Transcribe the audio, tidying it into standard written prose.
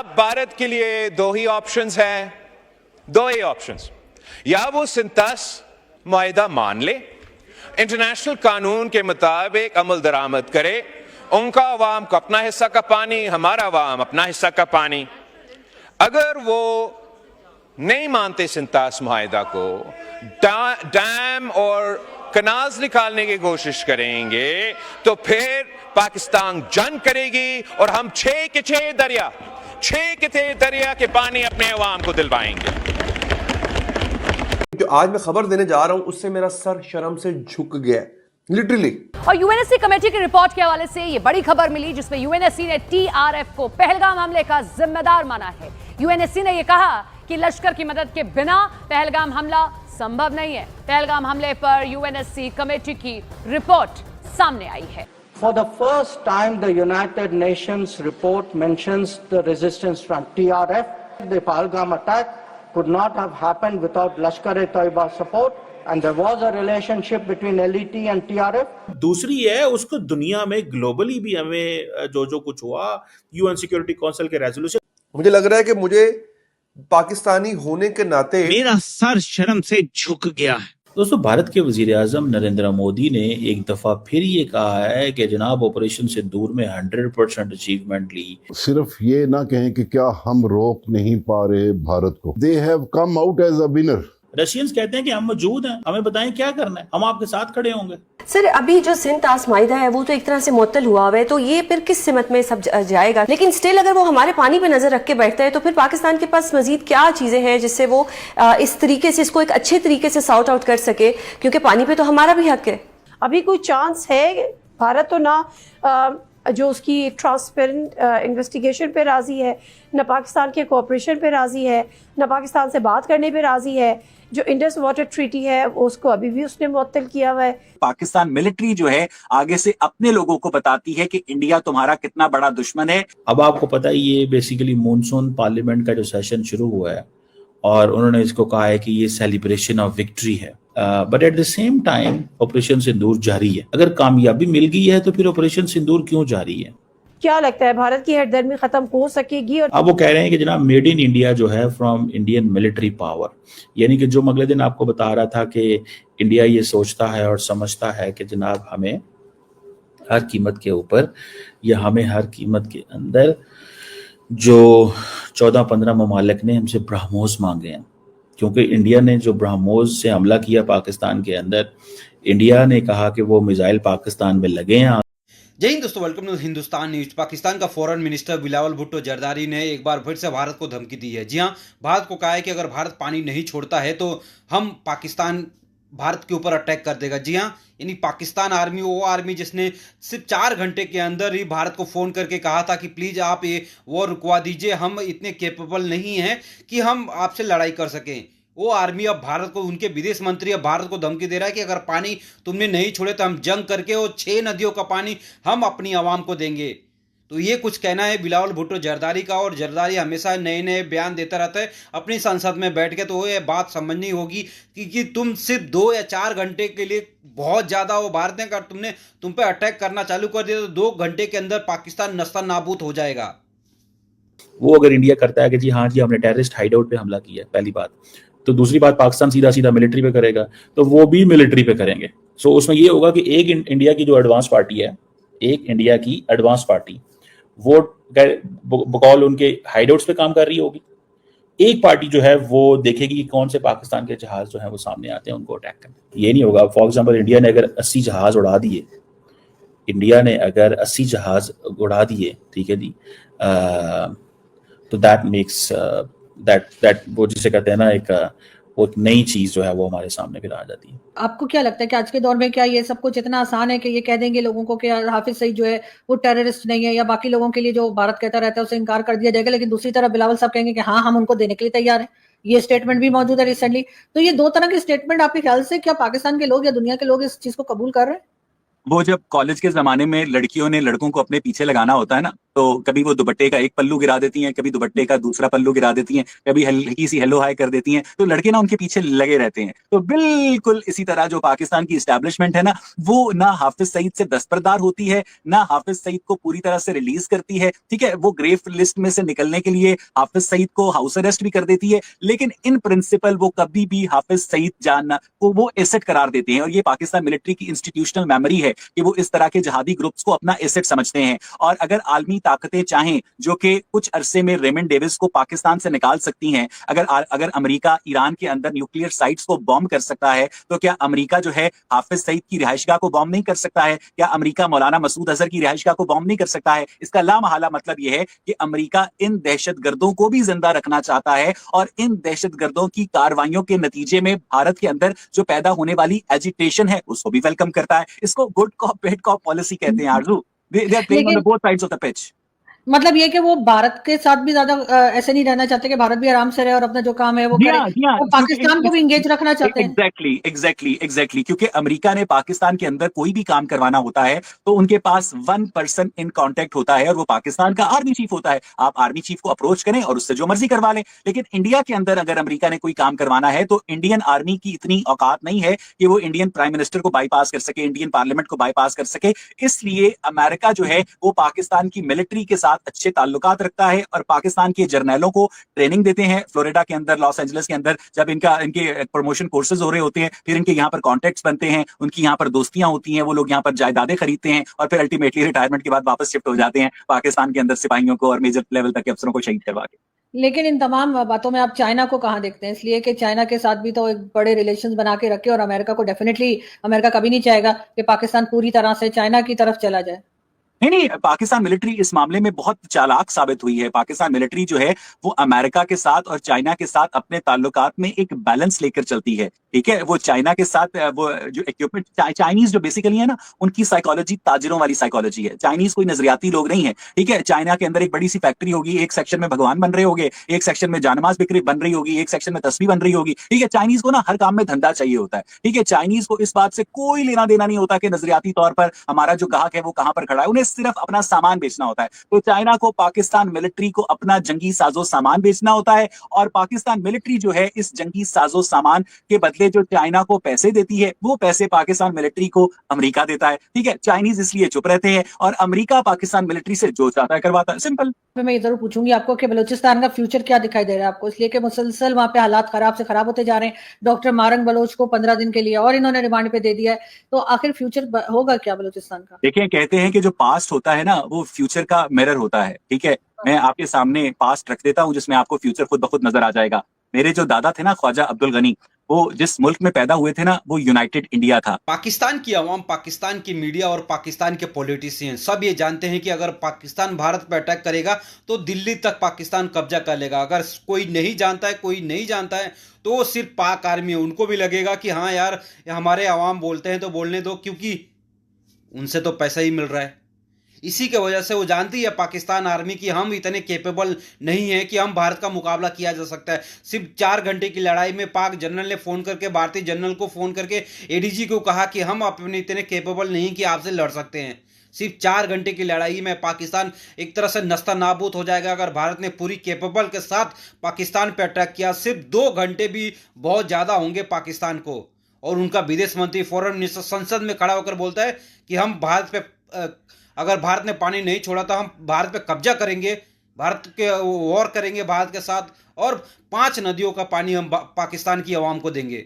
अब भारत के लिए दो ही ऑप्शंस हैं, दो ही ऑप्शंस। या वो सिंतास मुआहिदा मान ले, इंटरनेशनल कानून के मुताबिक अमल दरामद करे, उनका अवाम को अपना हिस्सा का पानी, हमारा अवाम अपना हिस्सा का पानी। अगर वो नहीं मानते सिंतास मुआहिदा को, डैम और कनाल्स निकालने की कोशिश करेंगे, तो फिर पाकिस्तान जंग करेगी और हम 6 के 6 दरिया के पानी अपने अवाम को दिलवाएंगे। जो आज मैं खबर देने जा रहा हूं उससे मेरा सर शर्म से झुक गया लिटरली। और यूएनएससी कमेटी की रिपोर्ट के हवाले से ये बड़ी खबर मिली जिसमें यूएनएससी ने टीआरएफ को पहलगाम हमले का जिम्मेदार माना है। यूएनएससी ने यह कहा कि लश्कर की मदद के बिना पहलगाम हमला संभव नहीं है। पहलगाम हमले पर यूएनएससी कमेटी की रिपोर्ट सामने आई है। For the first time, the United Nations report mentions the resistance front, TRF. The Pahalgam attack could not have happened without Lashkar-e-Taiba support, and there was a relationship between LET and TRF. दूसरी है उसको दुनिया में globally भी हमें जो कुछ हुआ यूएन सिक्योरिटी काउंसिल के रेजोल्यूशन, मुझे लग रहा है कि मुझे पाकिस्तानी होने के नाते मेरा सर शर्म से झुक गया है। दोस्तों, भारत के वजीर आजम नरेंद्र मोदी ने एक दफा फिर ये कहा है कि जनाब ऑपरेशन सिंदूर में 100% अचीवमेंट ली। सिर्फ ये ना कहें कि क्या हम रोक नहीं पा रहे भारत को, they have come out as a winner. Russians कहते हैं कि हम मौजूद हैं, हमें बताएं क्या करना है, हम आपके साथ खड़े होंगे। सर, अभी जो सिंतास मुआहिदा है वो तो एक तरह से मुअत्तल हुआ हुआ है, तो ये फिर किस सिमत में सब जाएगा। लेकिन स्टिल अगर वो हमारे पानी पे नजर रख के बैठता है तो फिर पाकिस्तान के पास मजीद क्या चीजें हैं जिससे वो इस तरीके से इसको एक अच्छे तरीके से सॉर्ट आउट कर सके, क्योंकि पानी पे तो हमारा भी हक है। अभी कोई चांस है? भारत तो ना जो उसकी ट्रांसपेरेंट इन्वेस्टिगेशन पे राजी है, न पाकिस्तान के कोऑपरेशन पे राजी है, न पाकिस्तान से बात करने पे राजी है। जो इंडस वाटर ट्रीटी है उसको अभी भी उसने मुअत्तल किया हुआ है। पाकिस्तान मिलिट्री जो है आगे से अपने लोगों को बताती है कि इंडिया तुम्हारा कितना बड़ा दुश्मन है। अब आपको पता ही ये बेसिकली मॉनसून पार्लियामेंट का जो सेशन शुरू हुआ है और उन्होंने इसको कहा है कि ये सेलिब्रेशन ऑफ विक्ट्री है, but at the same time operation Sindoor जारी है। अगर कामयाबी मिल गई है तो फिर ऑपरेशन सिंदूर क्यों जारी है? क्या लगता है भारत की हरदर्मी खत्म हो सकेगी? और अब वो कह रहे हैं कि जनाब मेड इन इंडिया जो है फ्रॉम इंडियन मिलिट्री पावर, यानी कि जो अगले दिन आपको बता रहा था कि इंडिया ये सोचता है और समझता है कि जनाब हमें हर कीमत के ऊपर या हमें हर कीमत के अंदर जो 14-15 ममालिक ने हमसे ब्रह्मोस मांगे हैं, क्योंकि इंडिया ने जो ब्रह्मोस से हमला किया पाकिस्तान के अंदर, इंडिया ने कहा कि वो मिसाइल पाकिस्तान में लगे हैं। जय हिंद दोस्तों, welcome to Hindustan News. Pakistan का फॉरेन मिनिस्टर बिलावल भुट्टो जरदारी ने एक बार फिर से भारत को धमकी दी है। जी हां, भारत को कहा है कि अगर भारत पानी नहीं छोड़ता है तो हम पाकिस्तान भारत के ऊपर अटैक कर देगा। जी हां, यानी पाकिस्तान आर्मी वो आर्मी जिसने सिर्फ 4 घंटे के अंदर ही भारत को फोन करके कहा था कि प्लीज आप ये वॉर रुकवा दीजिए, हम इतने कैपेबल नहीं हैं कि हम आपसे लड़ाई कर सकें। वो आर्मी अब भारत को, उनके विदेश मंत्री अब भारत को धमकी दे रहा है कि अगर पानी तुमने नहीं छोड़े तो हम जंग करके वो 6 नदियों का पानी हम अपनी आवाम को देंगे। तो ये कुछ कहना है बिलावल भुट्टो जरदारी का, और जरदारी हमेशा नए नए बयान देता रहता है अपनी संसद में बैठ के। तो ये बात समझनी होगी कि तुम सिर्फ 2 या 4 घंटे के लिए बहुत ज़्यादा वो भारत ने अगर तुम पे अटैक करना चालू कर दिया तो 2 घंटे के अंदर पाकिस्तान नस्ता नाबूद हो जाएगा। वो अगर इंडिया करता है कि जी हाँ जी हमने टेररिस्ट हाइडआउट पे हमला किया, पहली बात, तो दूसरी बात पाकिस्तान सीधा सीधा मिलिट्री पे करेगा, तो वो भी मिलिट्री पे करेंगे। सो उसमें ये होगा कि एक इंडिया की जो एडवांस पार्टी है, एक इंडिया की एडवांस पार्टी वो बकौल उनके हाइडआउट्स पे काम कर रही होगी, एक पार्टी जो है वो देखेगी कि कौन से पाकिस्तान के जहाज जो है वो सामने आते हैं, उनको अटैक करना। ये नहीं होगा। फॉर एग्जाम्पल इंडिया ने अगर 80 जहाज उड़ा दिए, ठीक है जी, तो दैट मेक्स दैट वो जिसे कहते हैं ना वो एक नई चीज जो है वो हमारे सामने फिर आ जाती है। आपको क्या लगता है कि आज के दौर में क्या ये सब कुछ इतना आसान है कि ये कह देंगे लोगों को कि हाफिज सईद जो है वो टेररिस्ट नहीं है, या बाकी लोगों के लिए जो भारत कहता रहता है उसे इनकार कर दिया जाएगा, लेकिन दूसरी तरफ बिलावल साहब कहेंगे कि हाँ हम उनको देने के लिए तैयार हैं। ये स्टेटमेंट भी मौजूद है रिसेंटली। तो ये 2 तरह के स्टेटमेंट आपके ख्याल से क्या पाकिस्तान के लोग या दुनिया के लोग इस चीज को कबूल कर रहे हैं? वो जब कॉलेज के जमाने में लड़कियों ने लड़कों को अपने पीछे लगाना होता है ना, तो कभी वो दुपट्टे का एक पल्लू गिरा देती हैं, कभी दुपट्टे का दूसरा पल्लू गिरा देती हैं, कभी हल्की सी हेलो हाय कर देती हैं, तो लड़के ना उनके पीछे लगे रहते हैं। तो बिल्कुल इसी तरह जो पाकिस्तान की इस्टेब्लिशमेंट है ना, वो ना हाफिज सईद से दस्तबरदार होती है, ना हाफिज सईद को पूरी तरह से रिलीज करती है। ठीक है, वो ग्रे लिस्ट में से निकलने के लिए हाफिज सईद को हाउस अरेस्ट भी कर देती है, लेकिन इन प्रिंसिपल वो कभी भी हाफिज सईद जानना वो एसेट करार देते हैं। और ये पाकिस्तान मिलिट्री की इंस्टीट्यूशनल मेमोरी है कि वो इस तरह के जहादी ग्रुप्स को अपना एसेट समझते हैं। और अगर आलमी ताकतें चाहें, जो कि कुछ अरसे में रेमंड डेविस को पाकिस्तान से निकाल सकती हैं, अगर अमेरिका ईरान के अंदर न्यूक्लियर साइट्स को बॉम्ब कर सकता है, तो क्या अमेरिका जो है हाफिज सईद की रिहाइशगाह को बॉम्ब नहीं कर सकता है? क्या अमेरिका मौलाना मसूद अजहर की रिहाइशगाह को बॉम्ब नहीं कर सकता है? इसका लामहला मतलब यह है कि अमेरिका इन दहशतगर्दों को भी जिंदा रखना चाहता है, और इन दहशतगर्दों की कार्रवाइयों के नतीजे में भारत के अंदर जो पैदा होने वाली एजिटेशन है उसको भी वेलकम करता है। इसको good cop bad cop policy कहते हैं आरजू। They are playing on both sides of the pitch. मतलब ये कि वो भारत के साथ भी ज्यादा ऐसे नहीं रहना चाहते कि भारत भी आराम से रहे और अपना जो काम है वो करे, वो पाकिस्तान को भी इंगेज रखना चाहते हैं। एग्जैक्टली क्योंकि अमेरिका ने पाकिस्तान के अंदर कोई भी काम करवाना होता है तो उनके पास 1 पर्सन इन कांटेक्ट होता है, और वो पाकिस्तान का आर्मी चीफ होता है। आप आर्मी चीफ को अप्रोच करें और उससे जो मर्जी करवा लें। लेकिन इंडिया के अंदर अगर अमेरिका ने कोई काम करवाना है तो इंडियन आर्मी की इतनी औकात नहीं है कि वो इंडियन प्राइम मिनिस्टर को बाईपास कर सके, इंडियन पार्लियामेंट को बाईपास कर सके। इसलिए अमेरिका जो है वो पाकिस्तान की मिलिट्री के साथ अच्छे ताल्लुकात रखता है और पाकिस्तान के जर्नैलों को ट्रेनिंग देते हैं। फ्लोरिडा के अंदर, लॉस एंजलिस के अंदर जब इनके प्रमोशन कोर्सेज हो रहे होते हैं, फिर इनके यहाँ पर कॉन्टेक्ट्स बनते हैं, उनकी यहाँ पर दोस्तियां होती हैं, वो लोग यहाँ पर जायदादें खरीदते हैं और फिर अल्टीमेटली रिटायरमेंट के बाद वापस शिफ्ट हो जाते हैं पाकिस्तान के अंदर सिपाहियों को और मेजर लेवल तक के अफसरों को शहीद करवा के। लेकिन इन तमाम बातों में आप चाइना को कहाँ देखते हैं? इसलिए कि चाइना के साथ भी तो एक बड़े रिलेशंस बना के रखे, और अमेरिका को डेफिनेटली, अमेरिका कभी नहीं चाहेगा कि पाकिस्तान पूरी तरह से चाइना की तरफ चला जाए। नहीं, पाकिस्तान मिलिट्री इस मामले में बहुत चालाक साबित हुई है। पाकिस्तान मिलिट्री जो है वो अमेरिका के साथ और चाइना के साथ अपने ताल्लुकात में एक बैलेंस लेकर चलती है। ठीक है, वो चाइना के साथ वो जो इक्विपमेंट, चाइनीज जो बेसिकली है ना, उनकी साइकोलॉजी ताजिरों वाली साइकोलॉजी है। चाइनीज कोई नजरियाती लोग नहीं है। ठीक है, चाइना के अंदर एक बड़ी सी फैक्ट्री होगी, एक सेक्शन में भगवान बन रहे होंगे, एक सेक्शन में जानमाज बिक्री बन रही होगी, एक सेक्शन में तस्वीर बन रही होगी। ठीक है, चाइनीज को ना हर काम में धंधा चाहिए होता है। ठीक है, चाइनीज को इस बात से कोई लेना देना नहीं होता कि नजरियाती तौर पर हमारा जो ग्राहक है वो कहां पर खड़ा है, उन्हें सिर्फ अपना सामान बेचना होता है। तो चाइना को पाकिस्तान मिलिट्री को अपना जंगी साजो सामान बेचना होता है, और पाकिस्तान मिलिट्री जो है इस जंगी साजो सामान के बदले जो चाइना को पैसे देती है, वो पैसे पाकिस्तान मिलिट्री को अमेरिका देता है। ठीक है, चाइनीज इसलिए चुप रहते हैं और अमेरिका पाकिस्तान मिलिट्री से जो चाहता है करवाता है। सिंपल। मैं ये जरूर पूछूंगी आपको कि बलूचिस्तान का फ्यूचर क्या दिखाई दे रहा है आपको, इसलिए कि मुसलसल वहां पे हालात खराब से खराब होते जा रहे हैं। डॉक्टर मारंग बलोच को 15 दिन के लिए और इन्होंने रिमांड पे दे दिया है, तो आखिर फ्यूचर होगा क्या बलूचिस्तान का? देखिए, कहते हैं कि जो पास्ट होता है ना वो फ्यूचर का मिरर होता है। ठीक है, मैं आपके सामने पास्ट रख देता हूं जिसमें आपको फ्यूचर खुद ब खुद नजर आ जाएगा। मेरे जो दादा थे ना, ख्वाजा अब्दुल गनी, वो जिस मुल्क में पैदा हुए थे ना, वो यूनाइटेड इंडिया था। पाकिस्तान की आवाम, पाकिस्तान की मीडिया और पाकिस्तान के पॉलिटिशियन सब ये जानते हैं कि अगर पाकिस्तान भारत पर अटैक करेगा तो दिल्ली तक पाकिस्तान कब्जा कर लेगा। अगर कोई नहीं जानता है तो सिर्फ पाक आर्मी है, उनको भी लगेगा कि हाँ यार हमारे आवाम बोलते हैं तो बोलने दो, क्योंकि उनसे तो पैसा ही मिल रहा है। इसी के वजह से वो जानती है पाकिस्तान आर्मी कि हम इतने कैपेबल नहीं हैं कि हम भारत का मुकाबला किया जा सकता है। सिर्फ 4 घंटे की लड़ाई में पाक जनरल ने फ़ोन करके, भारतीय जनरल को फ़ोन करके एडीजी को कहा कि हम अपने इतने कैपेबल नहीं कि आपसे लड़ सकते हैं। सिर्फ 4 घंटे की लड़ाई में पाकिस्तान एक तरह से नस्ता नाबूद हो जाएगा। अगर भारत ने पूरी कैपेबल के साथ पाकिस्तान पर अटैक किया, सिर्फ 2 घंटे भी बहुत ज़्यादा होंगे पाकिस्तान को। और उनका विदेश मंत्री, फॉरेन मिनिस्टर संसद में खड़ा होकर बोलता है कि हम भारत पे, अगर भारत ने पानी नहीं छोड़ा तो हम भारत पे कब्जा करेंगे, भारत के वॉर करेंगे भारत के साथ, और 5 नदियों का पानी हम पाकिस्तान की आवाम को देंगे।